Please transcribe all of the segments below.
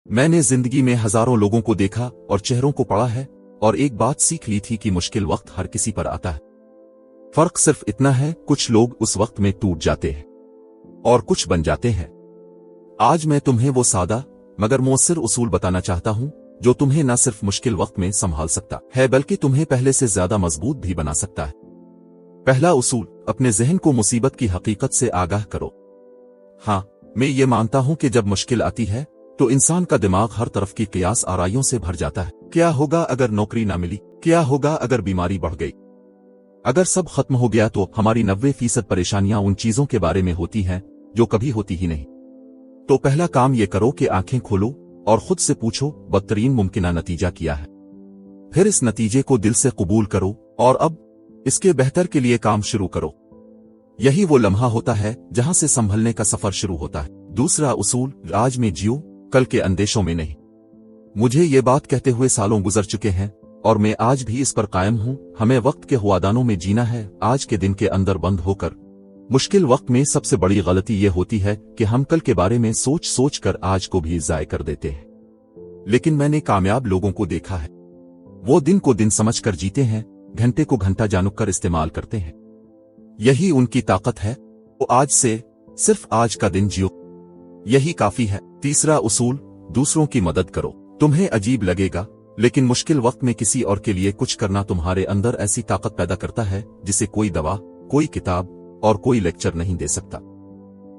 मैंने जिंदगी में हजारों लोगों को देखा और चेहरों को पढ़ा है, और एक बात सीख ली थी कि मुश्किल वक्त हर किसी पर आता है। फर्क सिर्फ इतना है, कुछ लोग उस वक्त में टूट जाते हैं और कुछ बन जाते हैं। आज मैं तुम्हें वो सादा मगर मौसर उसूल बताना चाहता हूं जो तुम्हें न सिर्फ मुश्किल वक्त में संभाल सकता है बल्कि तुम्हें पहले से ज्यादा मजबूत भी बना सकता है। पहला उसूल, अपने जहन को मुसीबत की हकीकत से आगाह करो। हाँ, मैं ये मानता हूं कि जब मुश्किल आती है तो इंसान का दिमाग हर तरफ की कियास आराइयों से भर जाता है। क्या होगा अगर नौकरी ना मिली? क्या होगा अगर बीमारी बढ़ गई? अगर सब खत्म हो गया? तो हमारी 90% परेशानियां उन चीजों के बारे में होती हैं जो कभी होती ही नहीं। तो पहला काम ये करो कि आंखें खोलो और खुद से पूछो, बदतरीन मुमकिना नतीजा क्या है? फिर इस नतीजे को दिल से कबूल करो और अब इसके बेहतर के लिए काम शुरू करो। यही वो लम्हा होता है जहां से संभलने का सफर शुरू होता है। दूसरा उसूल, आज में जियो, कल के अंदेशों में नहीं। मुझे ये बात कहते हुए सालों गुजर चुके हैं और मैं आज भी इस पर कायम हूं। हमें वक्त के हुआदानों में जीना है, आज के दिन के अंदर बंद होकर। मुश्किल वक्त में सबसे बड़ी गलती ये होती है कि हम कल के बारे में सोच सोच कर आज को भी ज़ाय कर देते हैं। लेकिन मैंने कामयाब लोगों को देखा है, वो दिन को दिन समझकर जीते हैं, घंटे को घंटा जानकर इस्तेमाल करते हैं। यही उनकी ताकत है। वो आज से सिर्फ आज का दिन जियो, यही काफी है। तीसरा उसूल, दूसरों की मदद करो। तुम्हें अजीब लगेगा लेकिन मुश्किल वक्त में किसी और के लिए कुछ करना तुम्हारे अंदर ऐसी ताकत पैदा करता है जिसे कोई दवा, कोई किताब और कोई लेक्चर नहीं दे सकता।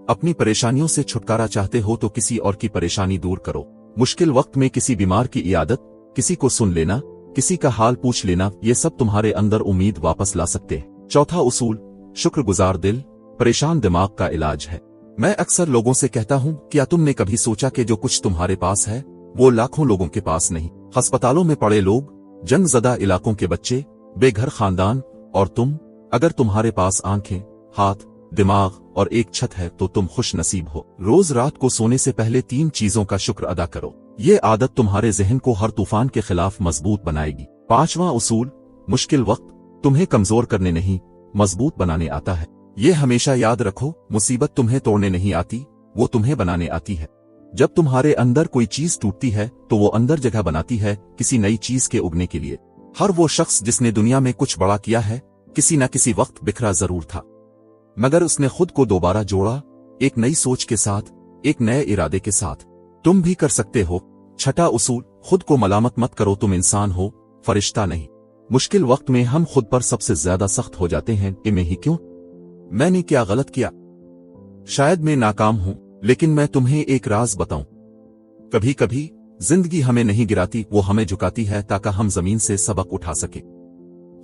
अपनी परेशानियों से छुटकारा चाहते हो तो किसी और की परेशानी दूर करो। मुश्किल वक्त में किसी बीमार की इयादत, किसी को सुन लेना, किसी का हाल पूछ लेना, ये सब तुम्हारे अंदर उम्मीद वापस ला सकते हैं। चौथा उसूल, शुक्रगुजार दिल परेशान दिमाग का इलाज है। मैं अक्सर लोगों से कहता हूं, क्या तुमने कभी सोचा कि जो कुछ तुम्हारे पास है वो लाखों लोगों के पास नहीं? अस्पतालों में पड़े लोग, जंगजदा इलाकों के बच्चे, बेघर खानदान, और तुम। अगर तुम्हारे पास आंखें, हाथ, दिमाग और एक छत है तो तुम खुश नसीब हो। रोज रात को सोने से पहले 3 चीजों का शुक्र अदा करो। ये आदत तुम्हारे जहन को हर तूफान के खिलाफ मजबूत बनाएगी। पांचवा उसूल, मुश्किल वक्त तुम्हें कमजोर करने नहीं, मजबूत बनाने आता है। ये हमेशा याद रखो, मुसीबत तुम्हें तोड़ने नहीं आती, वो तुम्हें बनाने आती है। जब तुम्हारे अंदर कोई चीज टूटती है तो वो अंदर जगह बनाती है किसी नई चीज के उगने के लिए। हर वो शख्स जिसने दुनिया में कुछ बड़ा किया है, किसी न किसी वक्त बिखरा जरूर था, मगर उसने खुद को दोबारा जोड़ा, एक नई सोच के साथ, एक नए इरादे के साथ। तुम भी कर सकते हो। छठा उसूल, खुद को मलामत मत करो, तुम इंसान हो, फरिश्ता नहीं। मुश्किल वक्त में हम खुद पर सबसे ज्यादा सख्त हो जाते हैं कि मैं ही क्यों, मैंने क्या गलत किया, शायद मैं नाकाम हूं। लेकिन मैं तुम्हें एक राज बताऊं, कभी कभी जिंदगी हमें नहीं गिराती, वो हमें झुकाती है ताकि हम जमीन से सबक उठा सके।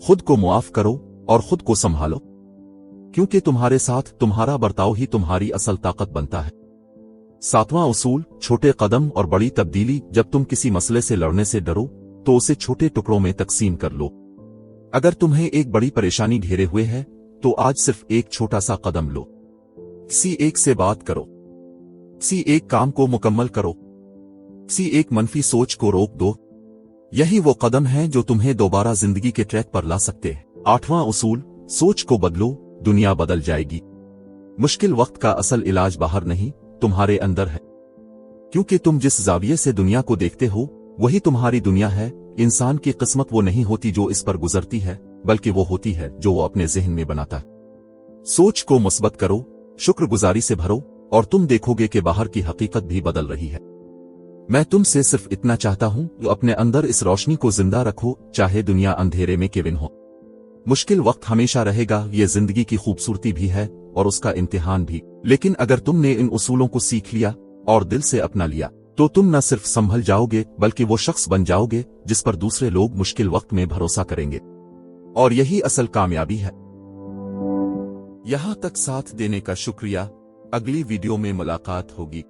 खुद को मुआफ करो और खुद को संभालो, क्योंकि तुम्हारे साथ तुम्हारा बर्ताव ही तुम्हारी असल ताकत बनता है। सातवां उसूल, छोटे कदम और बड़ी तब्दीली। जब तुम किसी मसले से लड़ने से डरो तो उसे छोटे टुकड़ों में तकसीम कर लो। अगर तुम्हें एक बड़ी परेशानी घेरे हुए है तो आज सिर्फ एक छोटा सा कदम लो। किसी एक से बात करो, किसी एक काम को मुकम्मल करो, किसी एक मनफी सोच को रोक दो। यही वो कदम है जो तुम्हें दोबारा जिंदगी के ट्रैक पर ला सकते हैं। आठवां उसूल, सोच को बदलो, दुनिया बदल जाएगी। मुश्किल वक्त का असल इलाज बाहर नहीं, तुम्हारे अंदर है, क्योंकि तुम जिस जाविये से दुनिया को देखते हो वही तुम्हारी दुनिया है। इंसान की किस्मत वो नहीं होती जो इस पर गुजरती है, बल्कि वो होती है जो वो अपने जहन में बनाता है। सोच को मुस्बत करो, शुक्रगुजारी से भरो और तुम देखोगे कि बाहर की हकीकत भी बदल रही है। मैं तुमसे सिर्फ इतना चाहता हूं कि अपने अंदर इस रोशनी को जिंदा रखो, चाहे दुनिया अंधेरे में क्यों हो। मुश्किल वक्त हमेशा रहेगा, ये जिंदगी की खूबसूरती भी है और उसका इम्तिहान भी। लेकिन अगर तुमने इन उसूलों को सीख लिया और दिल से अपना लिया तो तुम न सिर्फ संभल जाओगे बल्कि वो शख्स बन जाओगे जिस पर दूसरे लोग मुश्किल वक्त में भरोसा करेंगे। और यही असल कामयाबी है। यहां तक साथ देने का शुक्रिया। अगली वीडियो में मुलाकात होगी।